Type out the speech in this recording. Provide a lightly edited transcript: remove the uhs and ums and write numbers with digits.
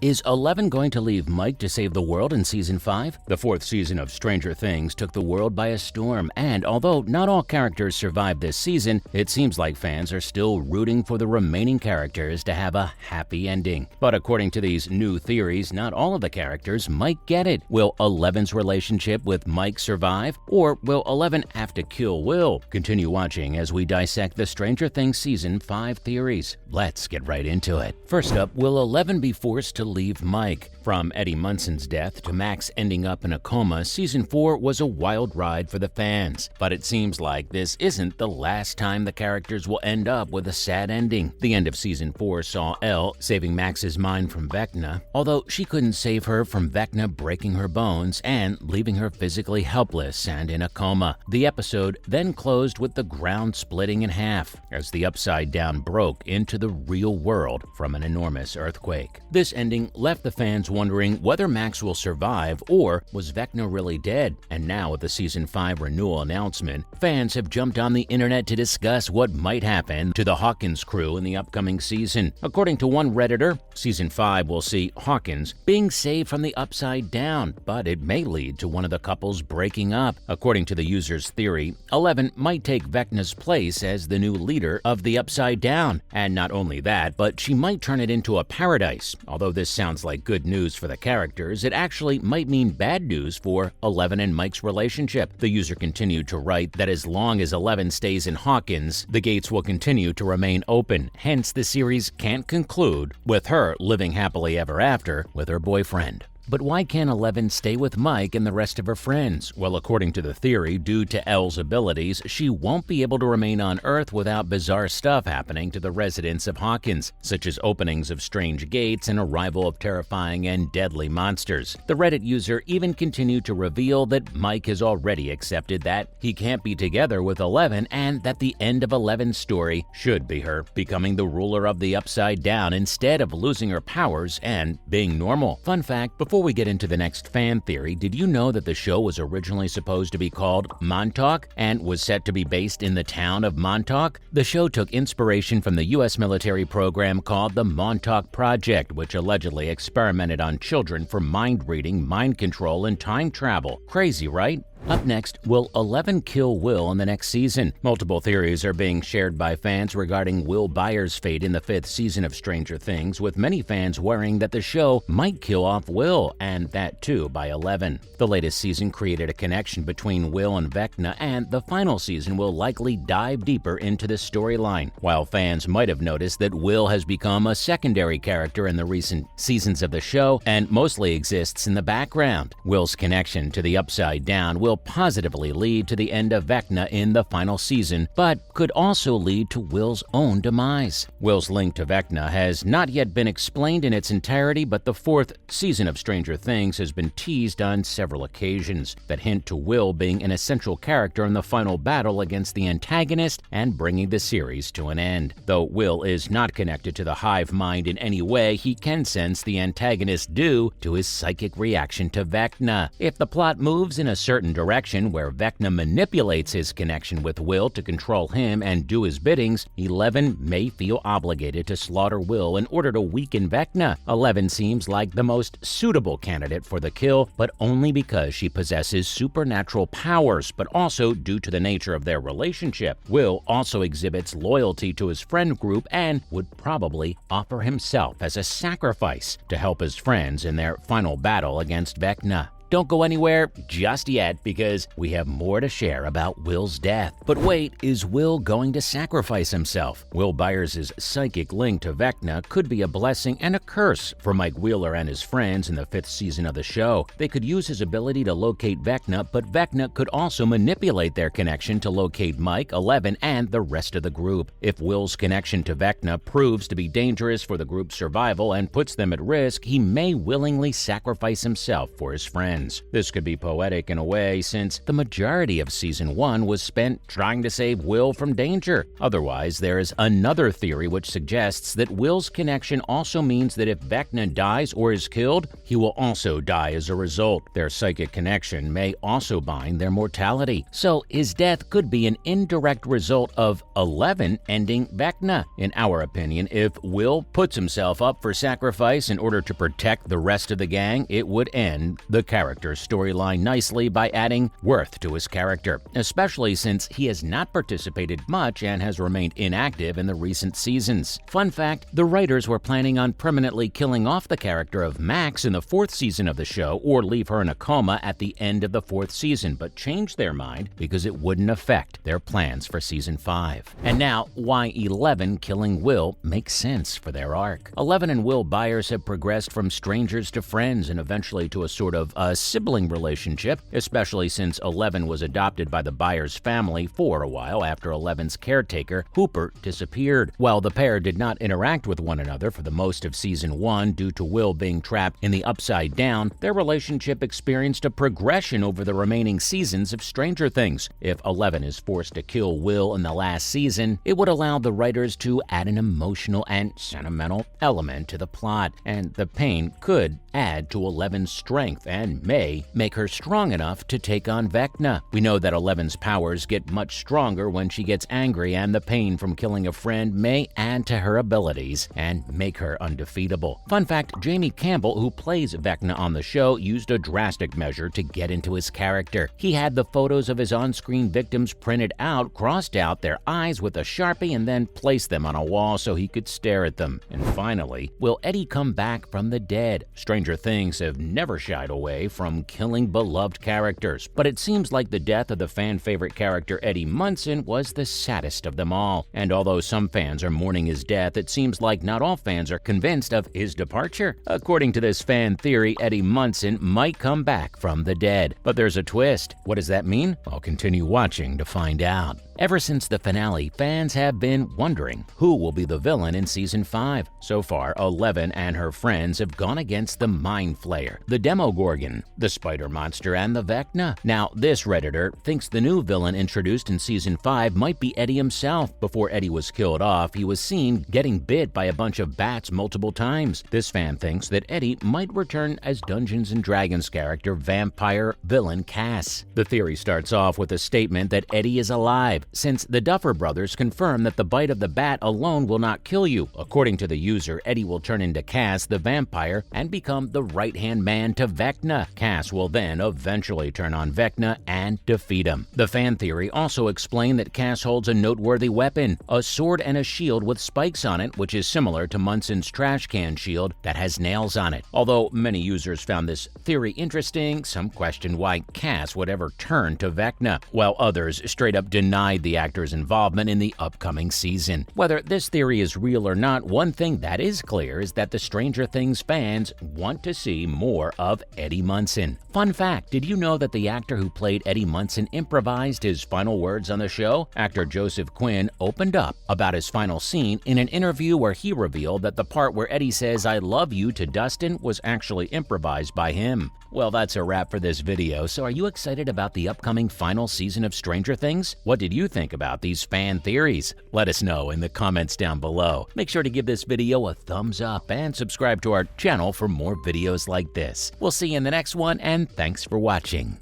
Is 11 going to leave Mike to save the world in Season 5? The fourth season of Stranger Things took the world by a storm, and although not all characters survived this season, it seems like fans are still rooting for the remaining characters to have a happy ending. But according to these new theories, not all of the characters might get it. Will 11's relationship with Mike survive? Or will 11 have to kill Will? Continue watching as we dissect the Stranger Things Season 5 theories. Let's get right into it. First up, will 11 be forced to leave Mike? From Eddie Munson's death to Max ending up in a coma, Season 4 was a wild ride for the fans. But it seems like this isn't the last time the characters will end up with a sad ending. The end of Season 4 saw Elle saving Max's mind from Vecna, although she couldn't save her from Vecna breaking her bones and leaving her physically helpless and in a coma. The episode then closed with the ground splitting in half as the Upside Down broke into the real world from an enormous earthquake. This ending left the fans wondering whether Max will survive or was Vecna really dead. And now with the Season 5 renewal announcement, fans have jumped on the internet to discuss what might happen to the Hawkins crew in the upcoming season. According to one Redditor, Season 5 will see Hawkins being saved from the Upside Down, but it may lead to one of the couples breaking up. According to the user's theory, 11 might take Vecna's place as the new leader of the Upside Down. And not only that, but she might turn it into a paradise. Although this sounds like good news for the characters, it actually might mean bad news for 11 and Mike's relationship. The user continued to write that as long as 11 stays in Hawkins, the gates will continue to remain open. Hence, the series can't conclude with her living happily ever after with her boyfriend. But why can't 11 stay with Mike and the rest of her friends? Well, according to the theory, due to Elle's abilities, she won't be able to remain on Earth without bizarre stuff happening to the residents of Hawkins, such as openings of strange gates and arrival of terrifying and deadly monsters. The Reddit user even continued to reveal that Mike has already accepted that he can't be together with 11 and that the end of 11's story should be her becoming the ruler of the Upside Down instead of losing her powers and being normal. Fun fact, before we get into the next fan theory, did you know that the show was originally supposed to be called Montauk and was set to be based in the town of Montauk? The show took inspiration from the U.S. military program called the Montauk Project, which allegedly experimented on children for mind reading, mind control, and time travel. Crazy, right? Up next, will 11 kill Will in the next season? Multiple theories are being shared by fans regarding Will Byers' fate in the fifth season of Stranger Things, with many fans worrying that the show might kill off Will, and that too by 11. The latest season created a connection between Will and Vecna, and the final season will likely dive deeper into the storyline. While fans might have noticed that Will has become a secondary character in the recent seasons of the show and mostly exists in the background, Will's connection to the Upside Down will positively lead to the end of Vecna in the final season, but could also lead to Will's own demise. Will's link to Vecna has not yet been explained in its entirety, but the fourth season of Stranger Things has been teased on several occasions that hint to Will being an essential character in the final battle against the antagonist and bringing the series to an end. Though Will is not connected to the hive mind in any way, he can sense the antagonist due to his psychic reaction to Vecna. If the plot moves in a certain direction where Vecna manipulates his connection with Will to control him and do his biddings, 11 may feel obligated to slaughter Will in order to weaken Vecna. 11 seems like the most suitable candidate for the kill, but only because she possesses supernatural powers, but also due to the nature of their relationship. Will also exhibits loyalty to his friend group and would probably offer himself as a sacrifice to help his friends in their final battle against Vecna. Don't go anywhere just yet because we have more to share about Will's death. But wait, is Will going to sacrifice himself? Will Byers' psychic link to Vecna could be a blessing and a curse for Mike Wheeler and his friends in the fifth season of the show. They could use his ability to locate Vecna, but Vecna could also manipulate their connection to locate Mike, 11, and the rest of the group. If Will's connection to Vecna proves to be dangerous for the group's survival and puts them at risk, he may willingly sacrifice himself for his friends. friends. This could be poetic in a way since the majority of Season 1 was spent trying to save Will from danger. Otherwise, there is another theory which suggests that Will's connection also means that if Vecna dies or is killed, he will also die as a result. Their psychic connection may also bind their mortality. So his death could be an indirect result of 11 ending Vecna. In our opinion, if Will puts himself up for sacrifice in order to protect the rest of the gang, it would end the character's storyline nicely by adding worth to his character, especially since he has not participated much and has remained inactive in the recent seasons. Fun fact, the writers were planning on permanently killing off the character of Max in the 4th season of the show or leave her in a coma at the end of the 4th season, but changed their mind because it wouldn't affect their plans for Season 5. And now, why 11 killing Will makes sense for their arc. 11 and Will Byers have progressed from strangers to friends and eventually to a sort of a sibling relationship, especially since 11 was adopted by the Byers family for a while after 11's caretaker, Hooper, disappeared. While the pair did not interact with one another for the most of Season 1 due to Will being trapped in the Upside Down, their relationship experienced a progression over the remaining seasons of Stranger Things. If 11 is forced to kill Will in the last season, it would allow the writers to add an emotional and sentimental element to the plot, and the pain could add to 11's strength and may make her strong enough to take on Vecna. We know that 11's powers get much stronger when she gets angry, and the pain from killing a friend may add to her abilities and make her undefeatable. Fun fact, Jamie Campbell, who plays Vecna on the show, used a drastic measure to get into his character. He had the photos of his on-screen victims printed out, crossed out their eyes with a Sharpie, and then placed them on a wall so he could stare at them. And finally, will Eddie come back from the dead? Stranger Things have never shied away from killing beloved characters, but it seems like the death of the fan-favorite character Eddie Munson was the saddest of them all. And although some fans are mourning his death, it seems like not all fans are convinced of his departure. According to this fan theory, Eddie Munson might come back from the dead. But there's a twist. What does that mean? I'll continue watching to find out. Ever since the finale, fans have been wondering who will be the villain in Season 5. So far, 11 and her friends have gone against the Mind Flayer, the Demogorgon, the Spider Monster, and the Vecna. Now, this Redditor thinks the new villain introduced in Season 5 might be Eddie himself. Before Eddie was killed off, he was seen getting bit by a bunch of bats multiple times. This fan thinks that Eddie might return as Dungeons & Dragons character vampire villain Cass. The theory starts off with a statement that Eddie is alive, since the Duffer Brothers confirm that the bite of the bat alone will not kill you. According to the user, Eddie will turn into Cass the vampire and become the right-hand man to Vecna. Cass will then eventually turn on Vecna and defeat him. The fan theory also explained that Cass holds a noteworthy weapon, a sword and a shield with spikes on it, which is similar to Munson's trash can shield that has nails on it. Although many users found this theory interesting, some questioned why Cass would ever turn to Vecna, while others straight up denied the actor's involvement in the upcoming season. Whether this theory is real or not, one thing that is clear is that the Stranger Things fans want to see more of Eddie Munson. Fun fact, did you know that the actor who played Eddie Munson improvised his final words on the show? Actor Joseph Quinn opened up about his final scene in an interview where he revealed that the part where Eddie says "I love you" to Dustin was actually improvised by him. Well, that's a wrap for this video, so are you excited about the upcoming final season of Stranger Things? What did you think about these fan theories? Let us know in the comments down below. Make sure to give this video a thumbs up and subscribe to our channel for more videos like this. We'll see you in the next one, and thanks for watching.